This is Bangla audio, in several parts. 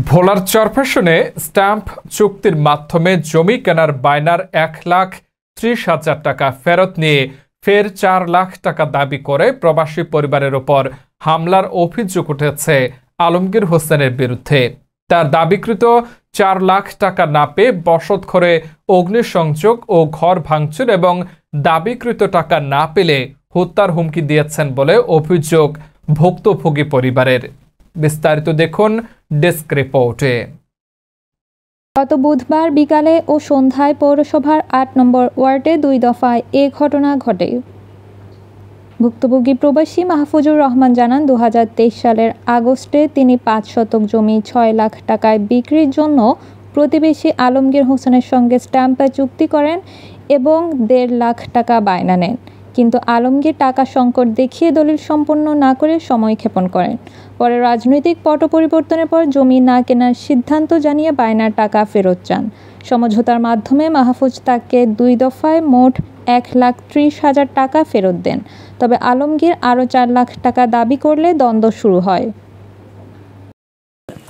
ভোলার চরফ্যাশনে স্ট্যাম্প চুক্তির মাধ্যমে জমি কেনার বায়নার 1,30,000 টাকা ফেরত নিয়ে ফের 4 লাখ টাকা দাবি করে প্রবাসী পরিবারের উপর হামলার অভিযোগ উঠেছে আলমগীর হোসেনের বিরুদ্ধে। তার দাবিকৃত 4 লাখ টাকা না পেয়ে বসতঘরে অগ্নিসংযোগ ও ঘর ভাঙচুর এবং দাবিকৃত টাকা না পেলে হত্যার হুমকি দিয়েছেন বলে অভিযোগ ভুক্তভোগী পরিবারের। বিস্তারিত দেখুন ডেস্ক রিপোর্টে। গত বুধবার বিকালে ও সন্ধ্যায় পৌরসভার ৮ নম্বর ওয়ার্ডে 2 দফায় এ ঘটনা ঘটে। ভুক্তভোগী প্রবাসী মাহফুজুর রহমান জানান, 2023 সালের আগস্টে তিনি 5 শতক জমি 6 লাখ টাকায় বিক্রির জন্য প্রতিবেশী আলমগীর হোসেনের সঙ্গে স্ট্যাম্পে চুক্তি করেন এবং 1.5 লাখ টাকা বায়না নেন। কিন্তু আলমগীর টাকা সংকট দেখিয়ে দলিল সম্পন্ন না করে সময়ক্ষেপণ করেন। পরে রাজনৈতিক পট পরিবর্তনের পর জমি না কেনার সিদ্ধান্ত জানিয়ে বায়নার টাকা ফেরত চান। সমঝোতার মাধ্যমে মাহফুজ তাকে 2 দফায় মোট 1,30,000 টাকা ফেরত দেন। তবে আলমগীর আরও 4 লাখ টাকা দাবি করলে দ্বন্দ্ব শুরু হয়।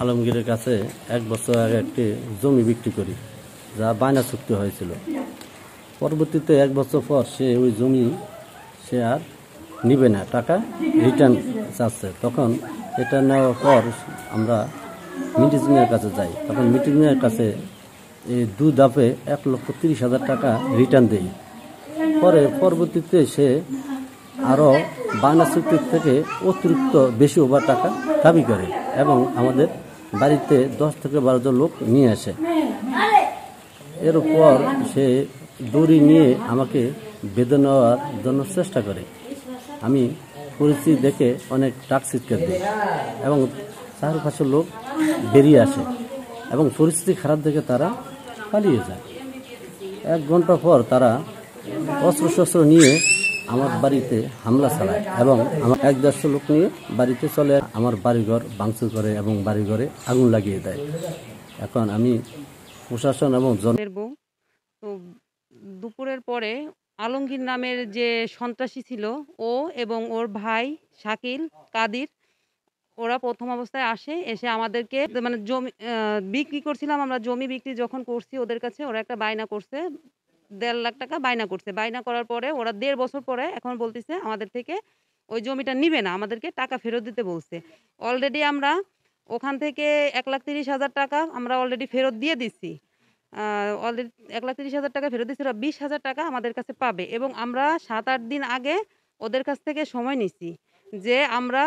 আলমগীরের কাছে 1 বছর আগে একটি জমি বিক্রি করি, যা বায়না চুক্তি হয়েছিল। পরবর্তীতে 1 বছর পর সে ওই জমি সে আর নিবে না, টাকা রিটার্ন চাচ্ছে। তখন এটা নেওয়ার পর আমরা মিটিং মিয়ার কাছে যাই। তখন মিটিং মিয়ার কাছে এই 2 ধাপে 1,30,000 টাকা রিটার্ন দেই। পরবর্তীতে সে আরও বায়না চুক্তির থেকে অতিরিক্ত বেশি ওভার টাকা দাবি করে এবং আমাদের বাড়িতে 10 থেকে 12 জন লোক নিয়ে আসে। এরপর সে দড়ি নিয়ে আমাকে বেঁধে নেওয়ার জন্য চেষ্টা করে। আমি পরিস্থিতি দেখে অনেক ডাক চিৎকার দিই এবং চারপাশের লোক বেরিয়ে আসে এবং পরিস্থিতি খারাপ দেখে তারা পালিয়ে যায়। 1 ঘন্টা পর তারা অস্ত্রশস্ত্র নিয়ে আমার বাড়িতে হামলা চালায় এবং আমার 1-150 লোক নিয়ে বাড়িতে চলে আমার বাড়িঘর ভাঙচুর করে এবং বাড়িঘরে আগুন লাগিয়ে দেয়। এখন আমি প্রশাসন এবং তো দুপুরের পরে আলমগীর নামের যে সন্ত্রাসী ছিল ও এবং ওর ভাই শাকিল কাদির, ওরা প্রথম অবস্থায় এসে আমাদেরকে মানে জমি বিক্রি করছিলাম। আমরা জমি বিক্রি যখন করছি ওদের কাছে, ওরা একটা বায়না করছে, 1.5 লাখ টাকা বায়না করছে। বায়না করার পরে ওরা 1.5 বছর পরে এখন বলতেছে আমাদের থেকে ওই জমিটা নিবে না, আমাদেরকে টাকা ফেরত দিতে বলছে। অলরেডি আমরা ওখান থেকে 1,30,000 টাকা আমরা অলরেডি ফেরত দিয়ে দিচ্ছি। অলরেডি 1,30,000 টাকা ফেরত দিচ্ছি। 20,000 টাকা আমাদের কাছে পাবে এবং আমরা 7-8 দিন আগে ওদের কাছ থেকে সময় নিছি যে আমরা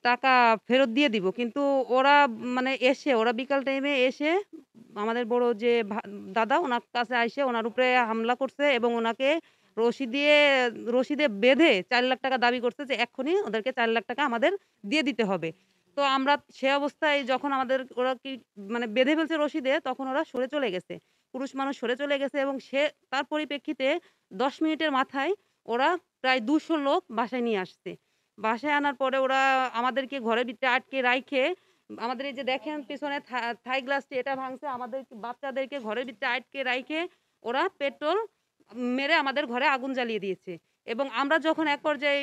টাকা ফেরত দিয়ে দিব। কিন্তু ওরা মানে ওরা বিকাল টাইমে এসে আমাদের বড় যে দাদা, ওনার কাছে এসে ওনার উপরে হামলা করছে এবং ওনাকে রশিদে বেঁধে 4 লাখ টাকা দাবি করছে যে এক্ষুনি ওদেরকে 4 লাখ টাকা আমাদের দিয়ে দিতে হবে। তো আমরা সে অবস্থায় যখন ওরা কি মানে বেঁধে ফেলছে রশিদে, তখন ওরা সরে চলে গেছে, পুরুষ মানুষ সরে চলে গেছে এবং তার পরিপ্রেক্ষিতে 10 মিনিটের মাথায় ওরা প্রায় 200 লোক বাসায় নিয়ে আসছে। বাসায় আনার পরে ওরা আমাদেরকে ঘরের ভিতরে আটকে রাখে, আমাদের এই যে দেখেন পিছনে থাই গ্লাসটি এটা ভাঙছে, আমাদের বাচ্চাদেরকে ঘরের ভিতরে আটকে রাখে ওরা পেট্রোল মেরে আমাদের ঘরে আগুন জ্বালিয়ে দিয়েছে। এবং আমরা যখন এক পর্যায়ে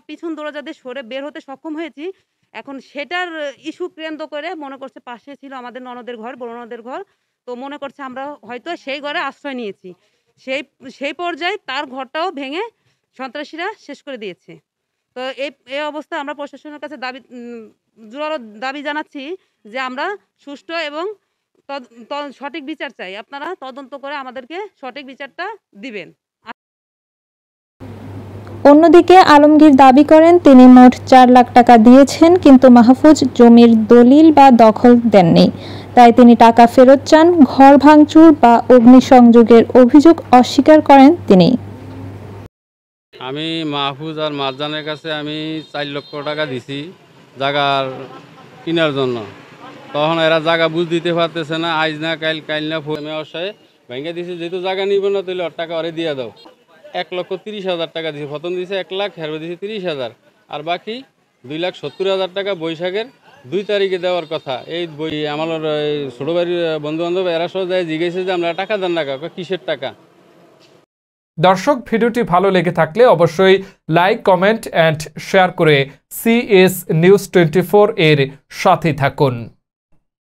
পিছন দরজা দিয়ে সরে বের হতে সক্ষম হয়েছি, এখন সেটার ইস্যু কেন্দ্র করে মনে করছে পাশে ছিল আমাদের ননদের ঘর, বড় ননদের ঘর, তো মনে করছে আমরা হয়তো সেই ঘরে আশ্রয় নিয়েছি। সেই পর্যায়ে তার ঘরটাও ভেঙে সন্ত্রাসীরা শেষ করে দিয়েছে। তো এই অবস্থায় আমরা প্রশাসনের কাছে জোরালো দাবি জানাচ্ছি যে আমরা সুষ্ঠু এবং সঠিক বিচার চাই। আপনারা তদন্ত করে আমাদেরকে সঠিক বিচারটা দিবেন। অন্যদিকে আলমগীর দাবি করেন তিনি মোট 4 লাখ টাকা দিয়েছেন, কিন্তু মাহফুজ জমির দলিল বা দখল দেননি, তাই তিনি টাকা ফেরত চান। ঘর ভাঙচুর বা অগ্নিসংযোগের অভিযোগ অস্বীকার করেন তিনি। আমি মাহফুজ আর মারজানের কাছে আমি 4 লক্ষ টাকা দিছি জায়গার কেনার জন্য। তখন এরা জায়গা বুঝ দিতে পারতেছে না, আজ না কাল না ব্যবসায় ভেঙে দিছি। যেহেতু জায়গা নিবে না তাহলে ওর টাকা ওরে দিয়ে দাও। 1,30,000 টাকা দিয়েছি, প্রথম দিয়েছে 1 লাখ, হেরবে দিয়েছি 30,000, আর বাকি 2,70,000 টাকা বৈশাখের 2 তারিখে দেওয়ার কথা। এই আমার ছোটো বাড়ির বন্ধু বান্ধব এরা সব যায় জিজ্ঞেসে যে আমরা টাকা দেন না, কিসের টাকা। দর্শক, ভিডিওটি ভালো লেগে থাকলে অবশ্যই লাইক, কমেন্ট এন্ড শেয়ার করে CS News 24 এর সাথে থাকুন।